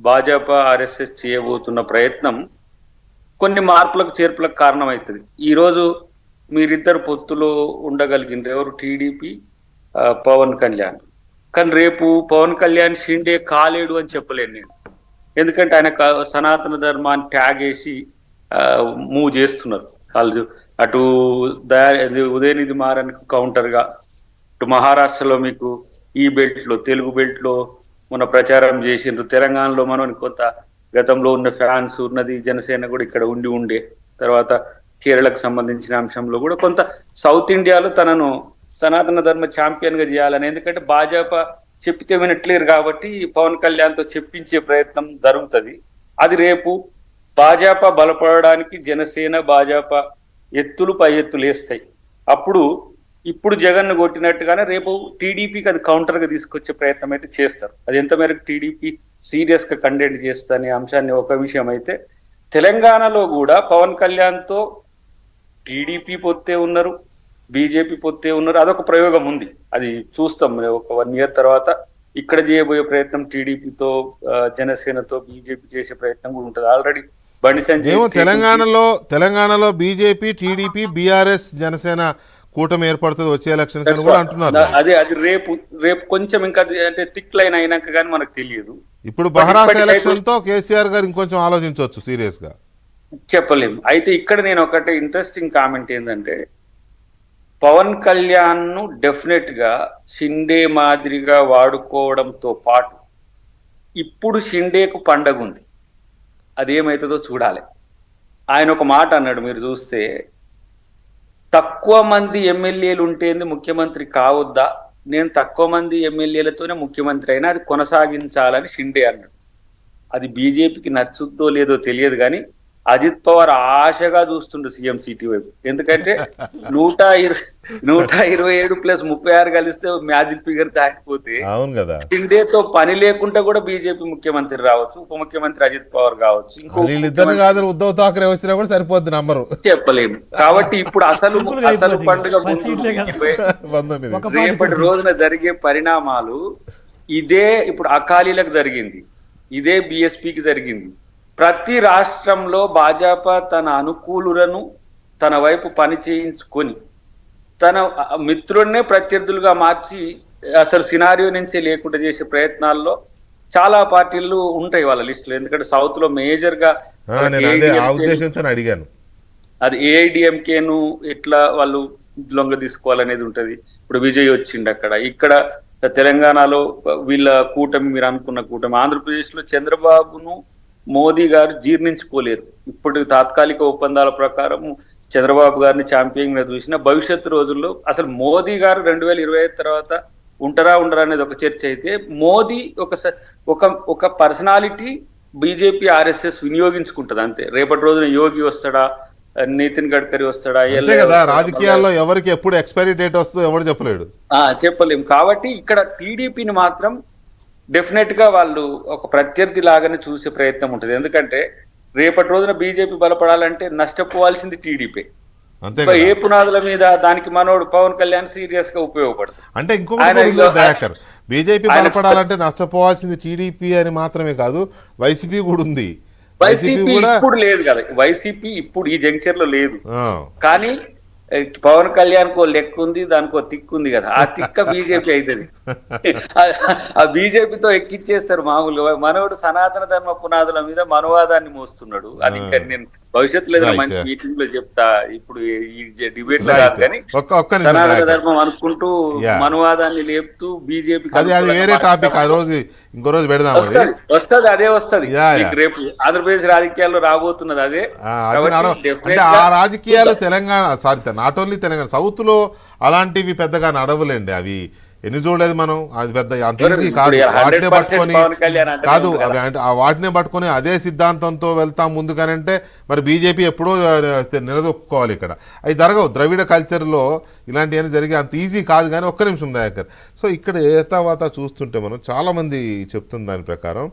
Bhajapa RSS చేయబోతున్న ప్రయత్నం కొన్ని మార్పులకు చేర్పులకు కారణమవుతుంది. ఈరోజు మీరిద్దరు పొత్తులో ఉండగలిగిన ఎవరు టీడీపీ, పవన్ కళ్యాణ్. కానీ రేపు పవన్ కళ్యాణ్ షిండే కాలేడు అని చెప్పలేను నేను. ఎందుకంటే ఆయన సనాతన ధర్మాన్ని ట్యాగ్ వేసి మూవ్ చేస్తున్నారు. వాళ్ళు అటు ఉదయనిధి మారన్కు కౌంటర్గా, ఇటు మహారాష్ట్రలో మీకు ఈ బెల్ట్లో, తెలుగు బెల్ట్లో మన ప్రచారం చేసిండ్రు. తెలంగాణలో మనం కొంత గతంలో ఉన్న ఫ్యాన్స్ ఉన్నది, జనసేన కూడా ఇక్కడ ఉండే తర్వాత కేరళకు సంబంధించిన అంశంలో కూడా కొంత సౌత్ ఇండియాలో తనను సనాతన ధర్మ ఛాంపియన్ గా చేయాలని, ఎందుకంటే భాజపా చెప్పితే వినట్లేరు కాబట్టి పవన్ కళ్యాణ్ తో చెప్పించే ప్రయత్నం జరుగుతుంది. అది రేపు భాజపా బలపడడానికి జనసేన భాజపా ఎత్తులు పై ఎత్తులు వేస్తాయి. అప్పుడు ఇప్పుడు జగన్ కొట్టినట్టుగానే రేపు టీడీపీకి అది కౌంటర్ గా తీసుకొచ్చే ప్రయత్నం అయితే చేస్తారు. అది ఎంత మేరకు టీడీపీ సీరియస్ గా కండెంట్ చేస్తా అనే అంశాన్ని ఒక విషయం అయితే, తెలంగాణలో కూడా పవన్ కళ్యాణ్ తో టీడీపీ పొత్తే ఉన్నారు, బీజేపీ పొత్తే ఉన్నారు. అదొక ప్రయోగం ఉంది, అది చూస్తాం ఒక 1 year తర్వాత. ఇక్కడ చేయబోయే ప్రయత్నం టీడీపీతో, జనసేనతో బీజేపీ చేసే ప్రయత్నం కూడా ఉంటుంది. ఆల్రెడీ బండి సంజయ్ తెలంగాణలో బీజేపీ, టీడీపీ, బీఆర్ఎస్, జనసేన కూటమి ఏర్పడుతుంది వచ్చే ఎలక్షన్ కూడా అంటున్నారు. అది రేపు కొంచెం ఇంకా అంటే థిక్ లైన్ అయినాక కానీ మనకు తెలియదు. ఇప్పుడు బహరాస్ ఎలక్షన్ తో కేసీఆర్ గారు ఇంకొంచెం ఆలోచించవచ్చు, సీరియస్ గా చెప్పలేము. అయితే ఇక్కడ నేను ఒకటే ఇంట్రెస్టింగ్ కామెంట్ ఏంటంటే, పవన్ కళ్యాణ్ ను డెఫినెట్ గా షిండే మాదిరిగా వాడుకోవడంతో పాటు ఇప్పుడు షిండేకు పండగ ఉంది, అదేమవుతుందో చూడాలి. ఆయన ఒక మాట అన్నాడు, మీరు చూస్తే, తక్కువ మంది ఎమ్మెల్యేలు ఉంటేంది ముఖ్యమంత్రి కావద్దా, నేను తక్కువ మంది ఎమ్మెల్యేలతోనే ముఖ్యమంత్రి అయినా అది కొనసాగించాలని షిండే అన్నాడు. అది బీజేపీకి నచ్చుద్దో లేదో తెలియదు కానీ అజిత్ పవార్ ఆశగా చూస్తుండు సీఎం సీటీ వైపు. ఎందుకంటే 127 + 36 కలిస్తే మ్యాజిక్ ఫిగర్ దాటిపోతే షిండేతో పని లేకుండా కూడా బీజేపీ ముఖ్యమంత్రి రావచ్చు, ఉప ముఖ్యమంత్రి అజిత్ పవార్ కావచ్చు, ఉద్ధవ్ ఠాక్రే వచ్చినా కూడా సరిపోద్ది నంబరు, చెప్పలేము. కాబట్టి ఇప్పుడు అసలు పండుగ రేపటి రోజున జరిగే పరిణామాలు ఇదే. ఇప్పుడు అకాలీలకు జరిగింది, ఇదే బీఎస్పీకి జరిగింది. ప్రతి రాష్ట్రంలో భాజపా తన అనుకూలులను తన వైపు పని చేయించుకొని తన మిత్రుడినే ప్రత్యర్థులుగా మార్చి అసలు సినారియో నుంచే లేకుండా చేసే ప్రయత్నాల్లో చాలా పార్టీలు ఉంటాయి వాళ్ళ లిస్టులో. ఎందుకంటే సౌత్ లో మేజర్ గా అడిగాను, అది ఏఐడిఎంకేను ఎట్లా వాళ్ళు లొంగ తీసుకోవాలనేది ఉంటది. ఇప్పుడు విజయ్ వచ్చిండు అక్కడ. ఇక్కడ తెలంగాణలో వీళ్ళ కూటమి, మీరు అనుకున్న కూటమి. ఆంధ్రప్రదేశ్ లో చంద్రబాబును మోదీ గారు జీర్ణించుకోలేరు. ఇప్పుడు తాత్కాలిక ఒప్పందాల ప్రకారం చంద్రబాబు గారిని ఛాంపియన్ గా చూసిన భవిష్యత్తు రోజుల్లో అసలు మోదీ గారు 2025 తర్వాత ఉండరా అనేది ఒక చర్చ అయితే, మోదీ ఒక పర్సనాలిటీ బీజేపీ ఆర్ఎస్ఎస్ వినియోగించుకుంటది అంతే. రేపటి రోజున యోగి వస్తాడా, నితిన్ గడ్కరీ వస్తాడా, రాజకీయాల్లో ఎవరికి ఎప్పుడు ఎక్స్పైరీ డేట్ వస్తుందో ఎవరు చెప్పలేము. కాబట్టి ఇక్కడ టీడీపీని మాత్రం డెఫినెట్ గా వాళ్ళు ఒక ప్రత్యర్థి లాగానే చూసే ప్రయత్నం ఉంటుంది. ఎందుకంటే రేపటి రోజున బీజేపీ బలపడాలంటే నష్టపోవాల్సింది టీడీపీ. ఏ పునాదుల మీద దానికి మనోడు పవన్ కళ్యాణ్ సీరియస్ గా ఉపయోగపడుతుంది. అంటే ఇంకొకటి దయాకర్, బీజేపీ బలపడాలంటే నష్టపోవాల్సింది టీడీపీ అని మాత్రమే కాదు, వైసీపీ కూడా ఉంది. వైసీపీ ఇప్పుడు లేదు కదా, వైసీపీ ఇప్పుడు ఈ జంక్చర్ లో లేదు. కానీ పవన్ కళ్యాణ్ కో లెక్క ఉంది, దానికో తిక్కు ఉంది కదా, ఆ తిక్క బీజేపీ అవుతుంది. ఆ బీజేపీతో ఎక్కిచ్చేస్తారు మామూలుగా. మనోడు సనాతన ధర్మ పునాదుల మీద మనవాదాన్ని మోస్తున్నాడు. అది ఇంకా నేను భవిష్యత్తులో మంచి మీటింగ్ లో చెప్తా, ఇప్పుడు ఈ డిబేట్ లో కాదు. కానీ సనాతన ధర్మం అనుకుంటూ మనవాదాన్ని లేపుతూ బీజేపీ వస్తుంది, అదే వస్తుంది రేపు ఆంధ్రప్రదేశ్ రాజకీయాల్లో రాబోతున్నది అదే. ఆ రాజకీయాలు Telangana not only Telangana, south లో అలాంటివి పెద్దగా నడవలేండి. అవి ఎన్ని చూడలేదు మనం, అది పెద్ద అంత ఈజీ కాదు. వాటినే పట్టుకొని అదే సిద్ధాంతంతో వెళ్తాం ముందుకనంటే మరి బీజేపీ ఎప్పుడో నిలదొక్కుకోవాలి. ఇక్కడ అవి జరగవు. ద్రవిడ కల్చర్లో ఇలాంటివన్నీ జరిగే అంత ఈజీ కాదు. కానీ ఒక్క నిమిషం దయాకర్, సో ఇక్కడ ఏ తర్వాత చూస్తుంటే మనం చాలామంది చెప్తున్న దాని ప్రకారం